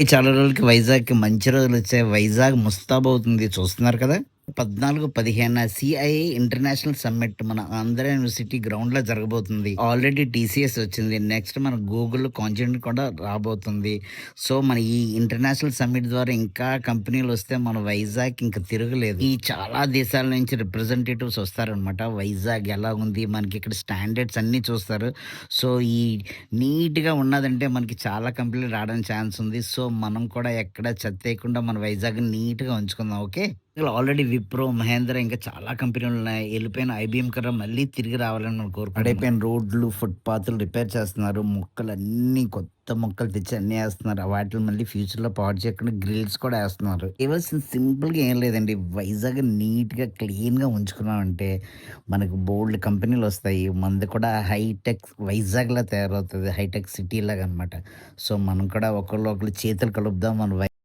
ఈ చాలా రోజులకి వైజాగ్‌కి మంచి రోజులొచ్చాయి. వైజాగ్ ముస్తాబవుతుంది చూస్తున్నారు కదా! 14, 15 సిఐఐ ఇంటర్నేషనల్ సమ్మిట్ మన ఆంధ్ర యూనివర్సిటీ గ్రౌండ్‌లో జరగబోతుంది. ఆల్రెడీ టీసీఎస్ వచ్చింది. నెక్స్ట్ మన గూగుల్ కాంజెంట్ కూడా రాబోతుంది. సో, మన ఈ ఇంటర్నేషనల్ సమ్మిట్ ద్వారా ఇంకా కంపెనీలొస్తే మన వైజాగ్ ఇంక తిరగలేదు. ఈ చాలా దేశాల నుంచి రిప్రజెంటేటివ్స్ వస్తారనమాట. వైజాగ్ ఎలా ఉంది? మనకిక్కడ స్టాండర్డ్స్ అన్నీ చూస్తారు. సో, ఈ నీట్‌గా ఉన్నదంటే మనకి చాలా కంపెనీలు రావడానికి ఛాన్స్ ఉంది. సో, మనం కూడా ఎక్కడ చెత్తేయకుండా మన వైజాగ్‌ని నీట్‌గా ఉంచుకుందాం. ఓకే. ఇలా ఆల్రెడీ విప్రో, మహేంద్ర ఇంకా చాలా కంపెనీలున్నాయి. ఎళ్ళిపోయిన ఐబీఎం కూడా మళ్ళీ తిరిగి రావాలని మనం కోరుకుంటున్నాం. పాడైపోయిన రోడ్లు, ఫుట్‌పాత్‌లు రిపేర్ చేస్తున్నారు. మొక్కలన్నీ కొత్త మొక్కలు తెచ్చి అన్నీ ఏస్తున్నారు. వాటిని మళ్ళీ ఫ్యూచర్‌లో పాడు చేయకుండా గ్రిల్స్ కూడా ఏస్తున్నారు. చేయవలసింది సింపుల్‌గా ఏం లేదండి. వైజాగ్ నీట్‌గా, క్లీన్‌గా ఉంచుకున్నామంటే మనకు బోలెడు కంపెనీలొస్తాయి. మనది కూడా హైటెక్ వైజాగ్‌లా తయారవుతది. హైటెక్ సిటీలాగా అనమాట. సో, మనం కూడా ఒకళ్ళు చేతులు కలుపుదాం. మన